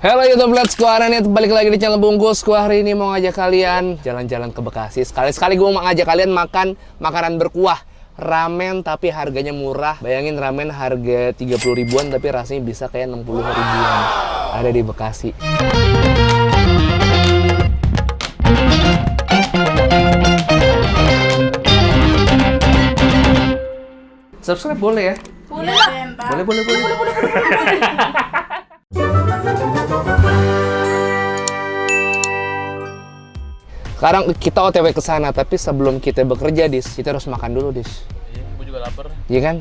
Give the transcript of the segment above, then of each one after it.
Halo YouTube Let's Go Aranet, balik lagi di channel Bungkus. Gua hari ini mau ngajak kalian jalan-jalan ke Bekasi. Sekali-sekali gue mau ngajak kalian makan makanan berkuah, ramen tapi harganya murah. Bayangin ramen harga 30 ribuan tapi rasanya bisa kayak 60 ribuan. Ada di Bekasi. Subscribe boleh ya? Boleh lah. Boleh. Sekarang kita OTW ke sana, tapi sebelum kita bekerja, Dis, kita harus makan dulu, Dis. Iya, gue juga lapar. Iya kan?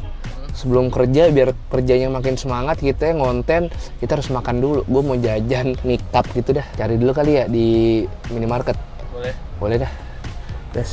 Sebelum kerja, biar kerjanya makin semangat, kita ngonten, kita harus makan dulu. Gue mau jajan nikap gitu dah. Cari dulu kali ya di minimarket. Boleh. Boleh dah. Des.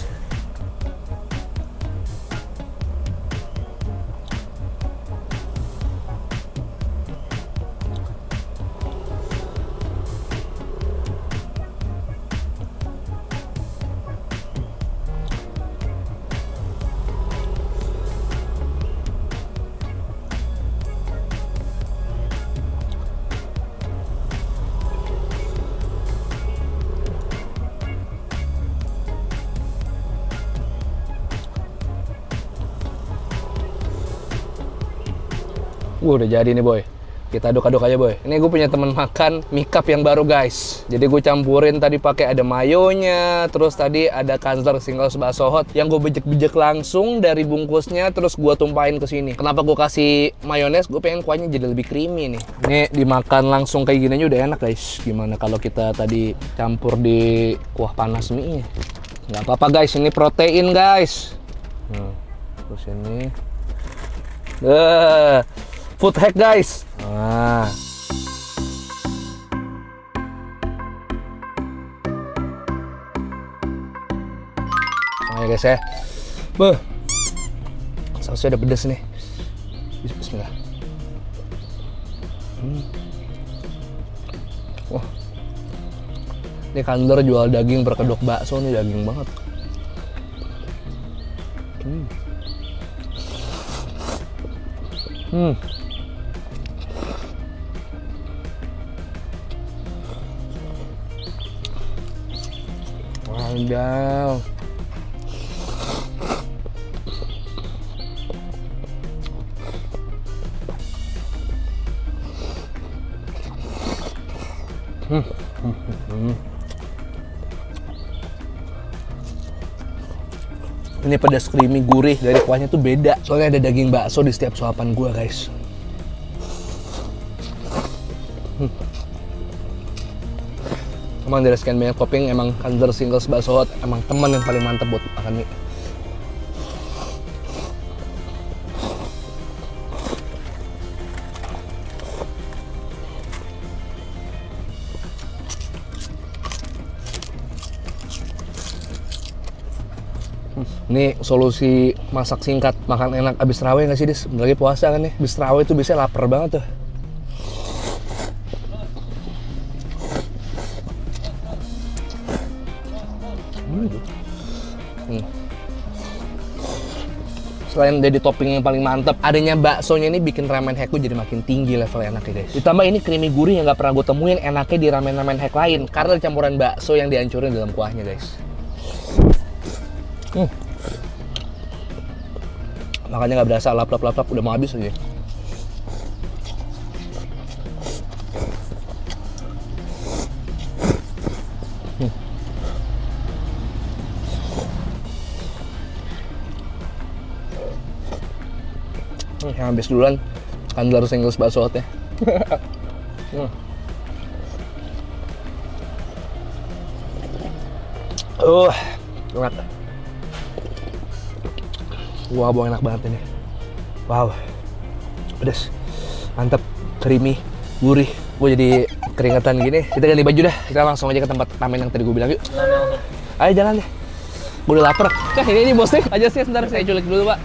Udah jadi nih boy, kita aduk-aduk aja boy. Ini gue punya temen makan mie cup yang baru guys. Jadi gue campurin tadi pakai ada mayonya, terus tadi ada Kanzler singles bakso hot yang gue bejek-bejek langsung dari bungkusnya, terus gue tumpahin ke sini. Kenapa gue kasih mayones? Gue pengen kuahnya jadi lebih creamy nih. Ini dimakan langsung kayak gini aja udah enak guys. Gimana kalau kita tadi campur di kuah panas mie-nya? Nggak apa-apa guys, ini protein guys. Terus ini. Food hack guys. Nah. Soalnya guys ya. Beuh. Sausnya udah pedes nih. Bismillah. Wah. Ini Kanzler jual daging berkedok bakso nih, daging banget. Wadaw. Ini pedas creamy gurih dari kuahnya tuh beda. Soalnya ada daging bakso di setiap suapan gua guys. Emang dari sekian banyak topping, emang Kanzler singles bakso hot emang teman yang paling mantep buat makan mie. Ini solusi masak singkat, makan enak abis terawih nggak sih Dis? Bentar lagi puasa kan nih, abis terawih tuh biasanya lapar banget tuh. Selain jadi topping yang paling mantep, adanya baksonya ini bikin ramen hackku jadi makin tinggi level enaknya guys. Ditambah ini creamy gurih yang nggak pernah gue temuin enaknya di ramen-ramen hack lain, karena ada campuran bakso yang dihancurin dalam kuahnya guys. Makanya nggak berasa lap udah mau habis aja. Yang habis duluan Kanzler singles bakso hotnya. Enak. Wah, bau enak banget ini. Wow, pedas, mantap, creamy, gurih. Gue jadi keringetan gini. Kita ganti baju dah. Kita langsung aja ke tempat ramen yang tadi gue bilang yuk. Ayo jalan deh. Gue udah lapar. Ini bosnya. Aja sih, sebentar saya culik dulu pak.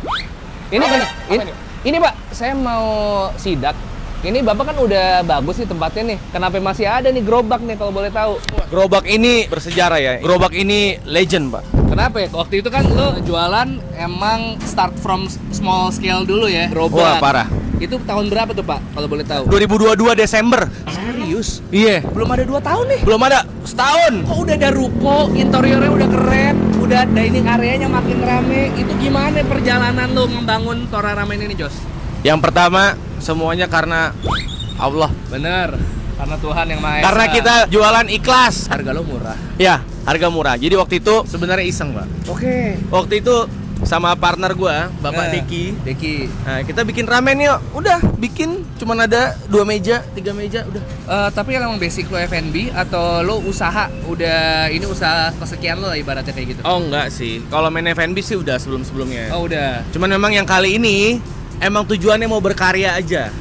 Ini pak, saya mau sidak. Ini bapak kan udah bagus nih tempatnya nih. Kenapa masih ada nih gerobak nih kalau boleh tahu? Gerobak ini bersejarah ya. Gerobak ini legend, Pak. Kenapa ya? Waktu itu kan lo jualan emang start from small scale dulu ya, gerobak. Wah, parah. Itu tahun berapa tuh Pak, kalau boleh tahu? 2022 Desember. Serius? Iya. Belum ada 2 tahun nih? Belum ada, setahun. Kok udah ada ruko, interiornya udah keren, udah dining areanya makin rame. Itu gimana perjalanan lo membangun Tora Ramen ini, Jos? Yang pertama, semuanya karena Allah. Bener, karena Tuhan yang Maha Esa. Karena kita jualan ikhlas. Harga lo murah. Ya, harga murah. Jadi waktu itu sebenarnya iseng, Pak. Oke. Waktu itu sama partner gua, Bapak Deki. Deki. Nah, kita bikin ramen yuk. Udah, bikin. Cuman ada 2 meja, 3 meja, udah. Tapi emang basic lo F&B atau lo usaha udah ini usaha kesekian lo lah ibaratnya kayak gitu? Oh, enggak sih. Kalau main F&B sih udah sebelum-sebelumnya. Oh udah. Cuman memang yang kali ini emang tujuannya mau berkarya aja.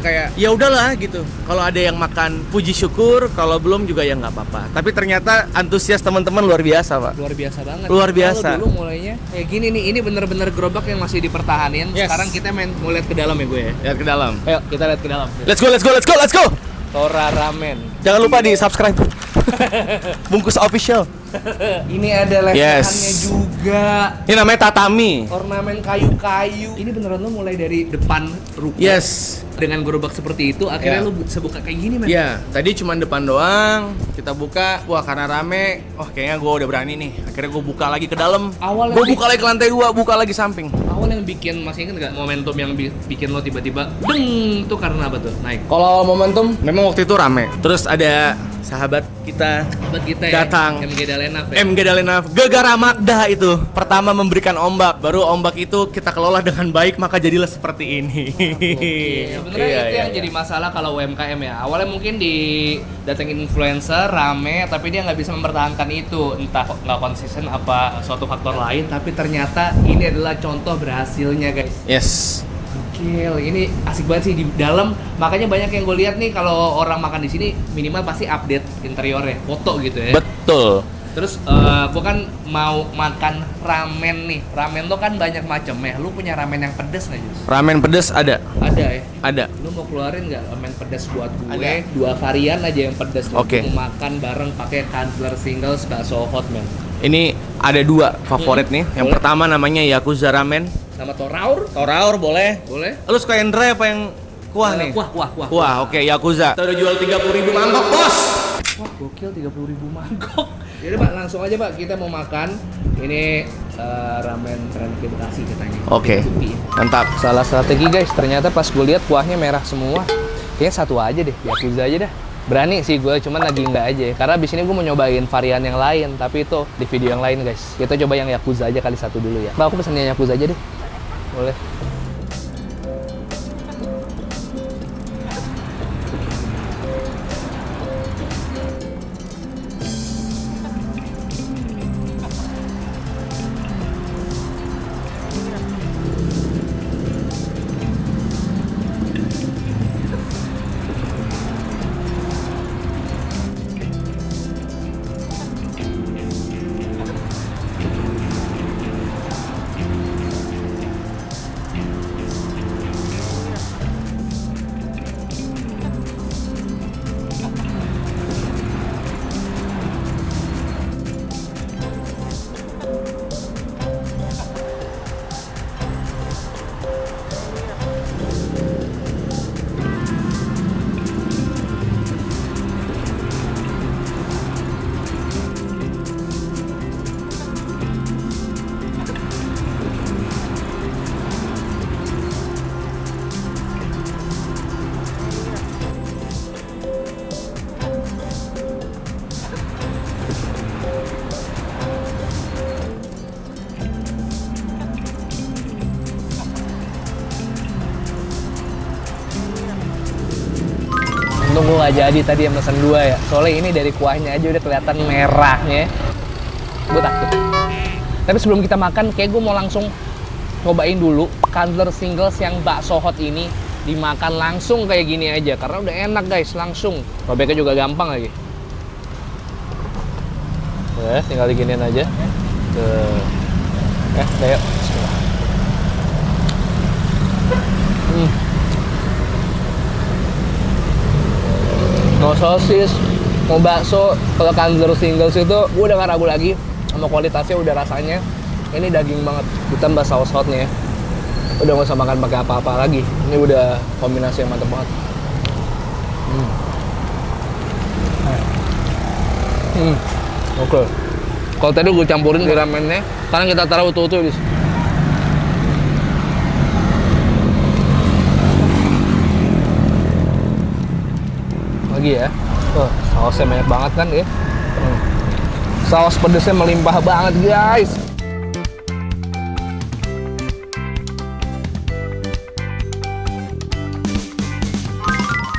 Kayak Ya udahlah gitu. Kalau ada yang makan puji syukur, kalau belum juga ya nggak apa-apa. Tapi ternyata antusias teman-teman luar biasa, Pak. luar biasa banget. Luar biasa. Kalau dulu mulainya kayak gini nih, ini bener-bener gerobak yang masih dipertahanin. Yes. Sekarang kita mau lihat ke dalam ya gue ya. Lihat ke dalam. Ayo kita lihat ke dalam. Let's go, let's go, let's go, let's go. Tora Ramen. Jangan lupa di subscribe. Bungkus official. Ini ada lesehannya Yes. juga. Ini namanya tatami. Ornamen kayu-kayu. Ini beneran lo mulai dari depan ruko. Yes. Dengan gerobak seperti itu, akhirnya Ya. lo bisa buka kayak gini, men. Ya, tadi cuma depan doang. Kita buka, wah karena rame. Oh kayaknya gue udah berani nih. Akhirnya gue buka lagi ke dalam. Awalnya Gue buka lagi ke lantai 2, buka lagi samping. Awal yang bikin, masih inget nggak momentum yang bikin lo tiba-tiba deng, itu karena apa tuh naik? Kalau momentum, memang waktu itu rame. Terus ada sahabat kita Buat kita datang. ya, MG Dalenaf ya? MG Dalenaf, Gegara Magda itu pertama memberikan ombak, baru ombak itu kita kelola dengan baik maka jadilah seperti ini. Sebenarnya Iya, itu iya, yang iya. jadi masalah kalau UMKM ya. Awalnya mungkin didatengin influencer rame, tapi dia nggak bisa mempertahankan itu, entah nggak konsisten apa suatu faktor lain. Tapi ternyata ini adalah contoh berhasilnya, guys. Yes. Gokil, ini asik banget sih di dalam. Makanya banyak yang gue lihat nih kalau orang makan di sini minimal pasti update interiornya, foto gitu ya. Betul. Terus gue kan mau makan ramen nih. Ramen lo kan banyak macam ya. Lu punya ramen yang pedes nggak, Jus? Ramen pedas ada. Ada ya. Ada. Lu mau keluarin nggak ramen pedas buat gue? Ada. 2 varian aja yang pedas. Oke. Mau makan bareng pakai Kansler Singles bakso hot, man. Ini ada 2 favorit nih. Yang Boleh. pertama namanya Yakuza Ramen. Sama Toraur? Toraur boleh. Boleh. Lu suka yang dry apa yang kuah nih? Kuah. Kuah, oke, Yakuza. Kita udah jual 30.000 mangkok, Bos. Wah, gokil 30.000 mangkok. Jadi Pak, langsung aja Pak, kita mau makan. Ini ramen Renki Bekasi katanya. Oke. Putih. Mantap. Salah strategi guys, ternyata pas gue lihat kuahnya merah semua. Kayaknya satu aja deh, Yakuza aja dah. Berani sih gue, cuman lagi nggak aja. Karena abis ini gue mau nyobain varian yang lain, tapi itu di video yang lain guys. Kita coba yang Yakuza aja kali satu dulu ya. Mbak, aku pesen yang Yakuza aja deh. Boleh. Untung gue gak jadi tadi yang pesan 2 ya. Soalnya ini dari kuahnya aja udah kelihatan merahnya. Gue takut. Tapi sebelum kita makan, kayak gue mau langsung cobain dulu Kansler Singles yang bakso hot ini. Dimakan langsung kayak gini aja. Karena udah enak guys, langsung. Robeknya juga gampang lagi. Tinggal diginiin aja. Tuh. Udah yuk. Mau sosis, mau bakso, kalau Kansler Singles itu gue udah gak ragu lagi sama kualitasnya, udah rasanya ini daging banget, ditambah saus hotnya ya. Udah nggak usah makan pakai apa-apa lagi. Ini udah kombinasi yang mantep banget. Oke. Kalau tadi gue campurin di ramennya, sekarang kita taruh utuh-utuh di sini. Lagi ya. Oh, sausnya banyak banget kan ya. Saus pedesnya melimpah banget guys.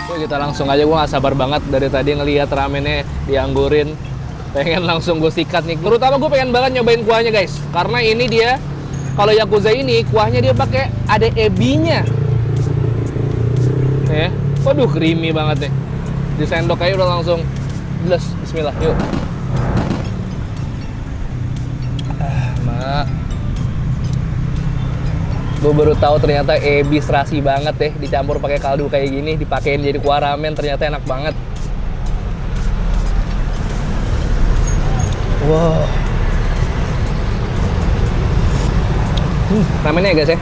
Oke, kita langsung aja, gue gak sabar banget dari tadi ngelihat ramennya dianggurin. Pengen langsung gue sikat nih. Terutama gue pengen banget nyobain kuahnya guys. Karena ini dia, kalau Yakuza ini kuahnya dia pakai ada ebinya. Ya, waduh creamy banget nih. Di sendok aja udah langsung bless. Bismillah, yuk. Mak, gue baru tahu ternyata ebi serasi banget deh dicampur pakai kaldu kayak gini, dipakein jadi kuah ramen, ternyata enak banget. Wow. Ramennya ya guys ya.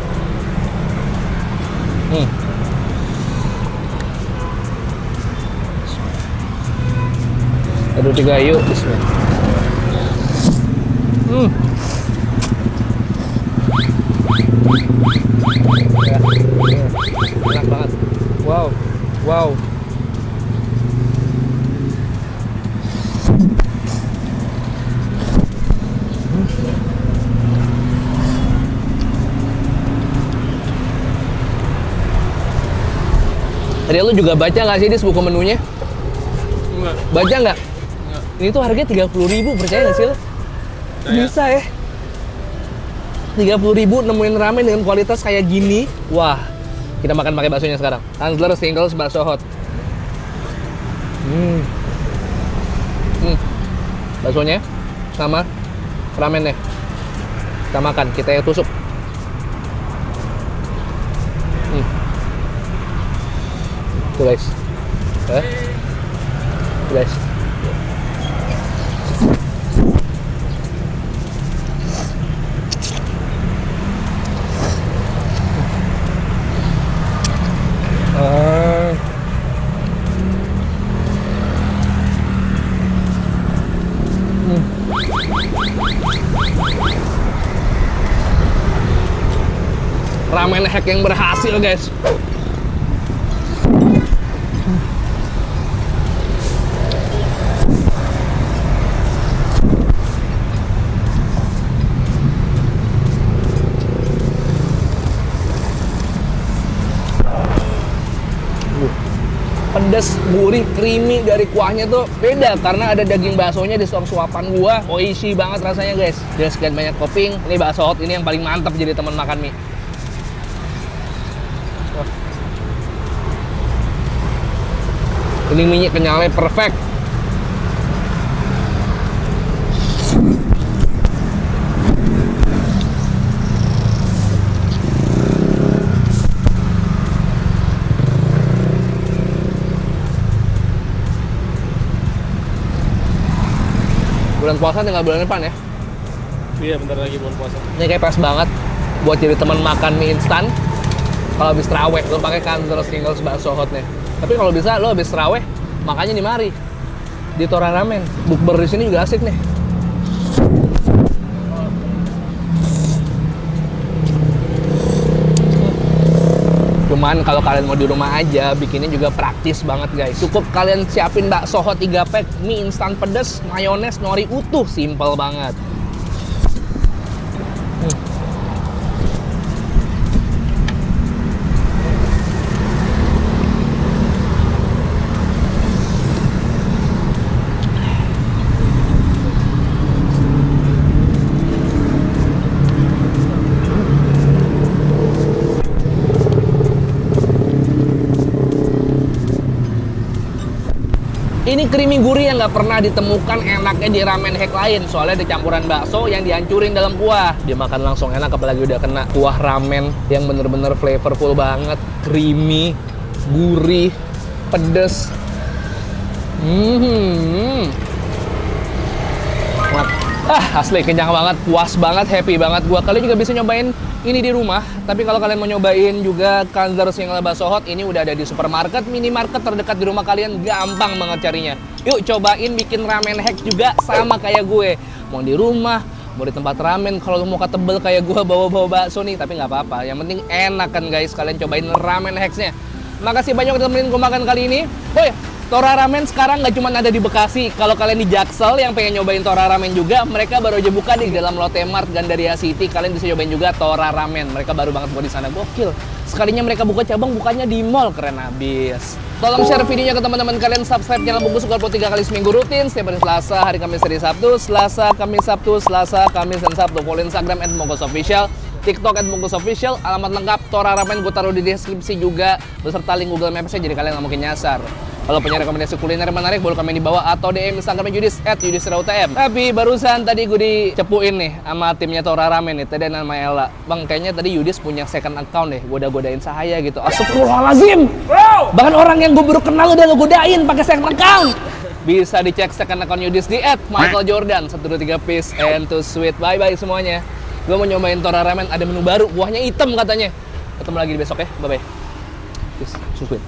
Aduh, 3 yuk. Bismillah. Ya, enak banget. Wow, wow. Tadi lu juga baca nggak sih di buku menunya? Enggak. Baca nggak? Enggak. Ini tuh harganya 30.000, percaya nggak sih lo? Bisa ya? 30.000 nemuin ramen dengan kualitas kayak gini. Wah, kita makan pakai baksonya sekarang. Hansler Singles bakso hot. Baksonya sama ramennya. Kita makan, kita yang tusuk. Tuh guys. Tuh guys. Ramen hack yang berhasil guys. Pedas, gurih, creamy dari kuahnya tuh beda karena ada daging baksonya di suap-suapan gua. Oishi banget rasanya guys. Dan sekian banyak topping. Ini bakso hot ini yang paling mantap jadi teman makan mie. Ini mie kenyalnya perfect. Bulan puasa tinggal bulan depan ya. Iya, bentar lagi bulan puasa. Ini kayak pas banget buat jadi teman makan mie instan. Kalau habis terawih lo pakai Hansler Singles bakso hotnya. Tapi kalau bisa lo habis terawih makanya di mari di Tora Ramen. Bukber di sini juga asik nih. Cuman kalau kalian mau di rumah aja, bikinnya juga praktis banget guys. Cukup kalian siapin bakso hot 3 pack, mie instan pedas, mayones, nori utuh, simple banget. Ini creamy gurih yang nggak pernah ditemukan enaknya di ramen hack lain. Soalnya ada campuran bakso yang dihancurin dalam kuah. Dia makan langsung enak, apalagi udah kena kuah ramen yang bener-bener flavorful banget. Creamy, gurih, pedes. Asli kenyang banget, puas banget, happy banget gua. Kalian juga bisa nyobain ini di rumah. Tapi kalau kalian mau nyobain juga Kanzler Single Bakso Hot, ini udah ada di supermarket, minimarket terdekat di rumah kalian, gampang banget carinya. Yuk cobain bikin ramen hack juga sama kayak gue. Mau di rumah, mau di tempat ramen, kalau mau ketebel kayak gua bawa-bawa bakso nih, tapi nggak apa-apa. Yang penting enak kan guys, kalian cobain ramen hacksnya. Makasih banyak udah temenin gue makan kali ini. Oh ya, Tora Ramen sekarang nggak cuma ada di Bekasi. Kalau kalian di Jaksel yang pengen nyobain Tora Ramen juga, mereka baru aja buka di dalam Lotte Mart Gandaria City. Kalian bisa nyobain juga Tora Ramen. Mereka baru banget buat di sana, gokil. Sekalinya mereka buka cabang, bukannya di mall, keren abis. Tolong share videonya ke teman-teman kalian, subscribe channel Bungkus Golput 3 kali seminggu rutin, setiap hari Selasa, hari Kamis, hari Sabtu, Selasa, Kamis, Sabtu, Selasa, Kamis, dan Sabtu. Follow Instagram @bungkusofficial, TikTok @bungkusofficial, alamat lengkap Tora Ramen gue taruh di deskripsi juga, beserta link Google Maps-nya jadi kalian nggak mungkin nyasar. Kalau punya rekomendasi kuliner menarik, boleh komen di bawah atau DM Instagramnya Yudis @yudisrautm. Tapi barusan tadi gue dicepuin nih sama timnya Tora Ramen nih, tadi nama Ella. Bang, kayaknya tadi Yudis punya second account deh, goda-godain saya gitu. Astagfirullahaladzim! Bahkan orang yang gue baru kenal udah ngegodain pakai second account. Bisa dicek second account Yudis di @michaeljordan 123 piece and to sweet. Bye-bye semuanya. Gue mau nyobain Tora Ramen, ada menu baru, kuahnya hitam katanya. Ketemu lagi di besok ya, bye-bye. Peace, so sweet.